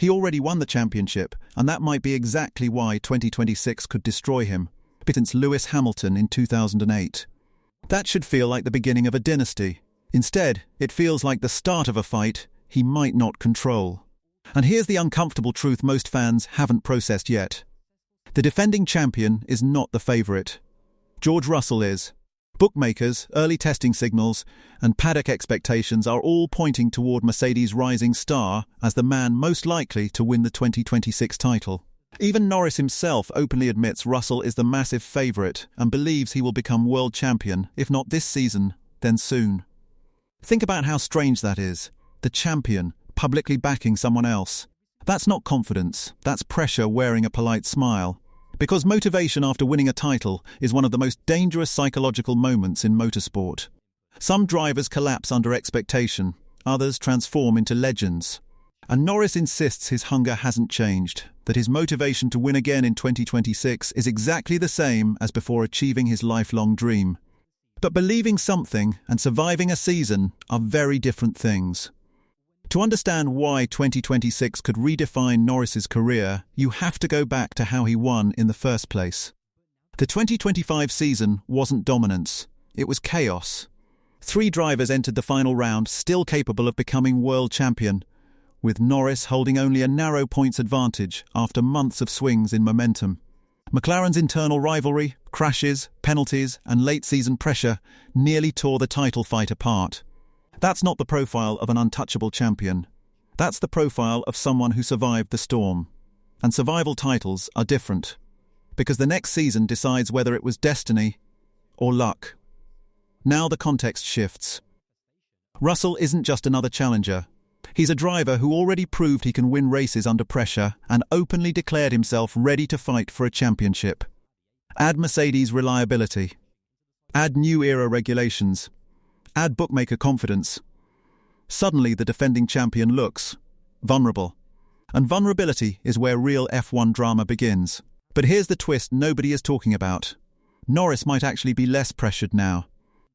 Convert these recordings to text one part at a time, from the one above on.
He already won the championship, and that might be exactly why 2026 could destroy him, since Lewis Hamilton in 2008. That should feel like the beginning of a dynasty. Instead, it feels like the start of a fight he might not control. And here's the uncomfortable truth most fans haven't processed yet. The defending champion is not the favourite. George Russell is. Bookmakers, early testing signals, and paddock expectations are all pointing toward Mercedes' rising star as the man most likely to win the 2026 title. Even Norris himself openly admits Russell is the massive favourite and believes he will become world champion, if not this season, then soon. Think about how strange that is. The champion, publicly backing someone else. That's not confidence, that's pressure wearing a polite smile. Because motivation after winning a title is one of the most dangerous psychological moments in motorsport. Some drivers collapse under expectation, others transform into legends. And Norris insists his hunger hasn't changed, that his motivation to win again in 2026 is exactly the same as before achieving his lifelong dream. But believing something and surviving a season are very different things. To understand why 2026 could redefine Norris's career, you have to go back to how he won in the first place. The 2025 season wasn't dominance, it was chaos. 3 drivers entered the final round still capable of becoming world champion, with Norris holding only a narrow points advantage after months of swings in momentum. McLaren's internal rivalry, crashes, penalties, and late-season pressure nearly tore the title fight apart. That's not the profile of an untouchable champion. That's the profile of someone who survived the storm. And survival titles are different, because the next season decides whether it was destiny or luck. Now the context shifts. Russell isn't just another challenger. He's a driver who already proved he can win races under pressure and openly declared himself ready to fight for a championship. Add Mercedes' reliability. Add new era regulations. Add bookmaker confidence. Suddenly the defending champion looks vulnerable. And vulnerability is where real F1 drama begins. But here's the twist nobody is talking about. Norris might actually be less pressured now.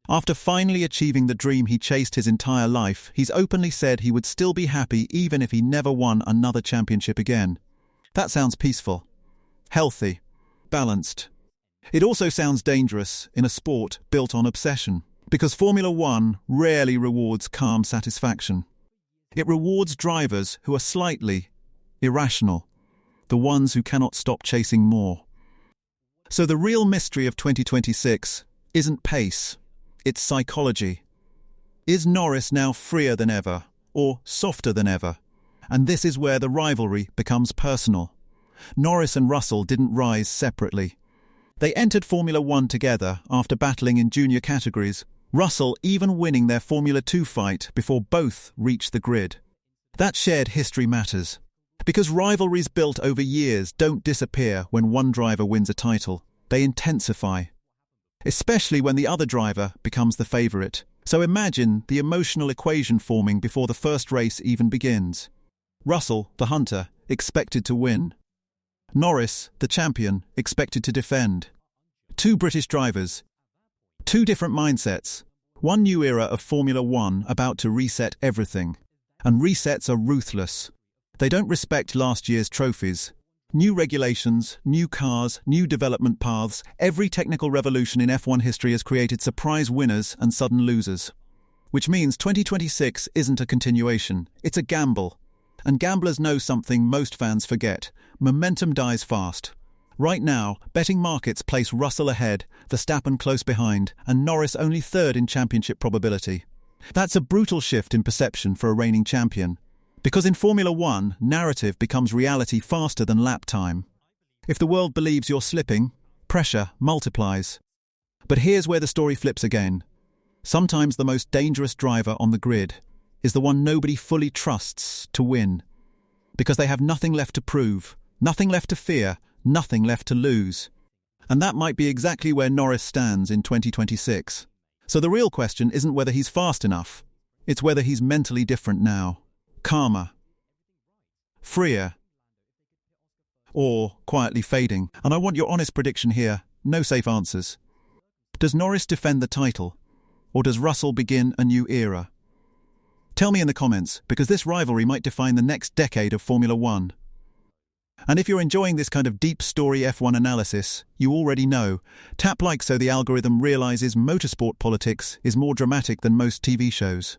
After finally achieving the dream he chased his entire life, he's openly said he would still be happy even if he never won another championship again. That sounds peaceful, healthy, balanced. It also sounds dangerous in a sport built on obsession, because Formula One rarely rewards calm satisfaction. It rewards drivers who are slightly irrational, the ones who cannot stop chasing more. So the real mystery of 2026 isn't pace. It's psychology. Is Norris now freer than ever, or softer than ever? And this is where the rivalry becomes personal. Norris and Russell didn't rise separately. They entered Formula One together after battling in junior categories, Russell even winning their Formula 2 fight before both reached the grid. That shared history matters, because rivalries built over years don't disappear when one driver wins a title. They intensify, especially when the other driver becomes the favourite. So imagine the emotional equation forming before the first race even begins. Russell, the hunter, expected to win. Norris, the champion, expected to defend. 2 British drivers, 2 different mindsets, one new era of Formula One about to reset everything. And resets are ruthless. They don't respect last year's trophies. New regulations, new cars, new development paths, every technical revolution in F1 history has created surprise winners and sudden losers. Which means 2026 isn't a continuation, it's a gamble. And gamblers know something most fans forget. Momentum dies fast. Right now, betting markets place Russell ahead, Verstappen close behind, and Norris only 3rd in championship probability. That's a brutal shift in perception for a reigning champion. Because in Formula One, narrative becomes reality faster than lap time. If the world believes you're slipping, pressure multiplies. But here's where the story flips again. Sometimes the most dangerous driver on the grid is the one nobody fully trusts to win. Because they have nothing left to prove, nothing left to fear, nothing left to lose. And that might be exactly where Norris stands in 2026. So the real question isn't whether he's fast enough, it's whether he's mentally different now. Calmer, freer, or quietly fading. And I want your honest prediction here, no safe answers. Does Norris defend the title, or does Russell begin a new era? Tell me in the comments, because this rivalry might define the next decade of Formula One. And if you're enjoying this kind of deep story F1 analysis, you already know, tap like so the algorithm realizes motorsport politics is more dramatic than most TV shows.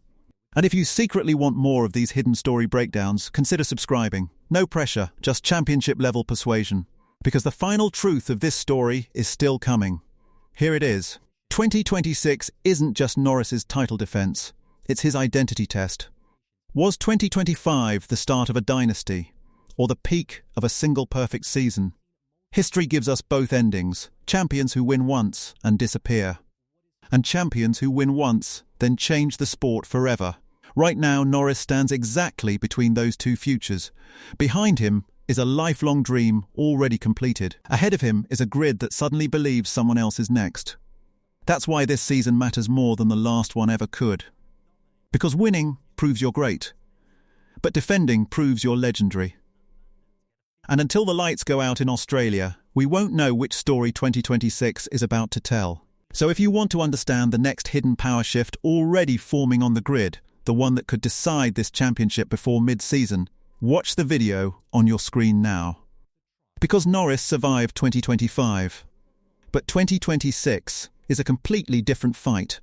And if you secretly want more of these hidden story breakdowns, consider subscribing. No pressure, just championship-level persuasion. Because the final truth of this story is still coming. Here it is. 2026 isn't just Norris's title defense. It's his identity test. Was 2025 the start of a dynasty, or the peak of a single perfect season? History gives us both endings, champions who win once and disappear, and champions who win once, then change the sport forever. Right now, Norris stands exactly between those two futures. Behind him is a lifelong dream already completed. Ahead of him is a grid that suddenly believes someone else is next. That's why this season matters more than the last one ever could. Because winning proves you're great, but defending proves you're legendary. And until the lights go out in Australia, we won't know which story 2026 is about to tell. So if you want to understand the next hidden power shift already forming on the grid, the one that could decide this championship before mid-season, watch the video on your screen now. Because Norris survived 2025. But 2026 is a completely different fight.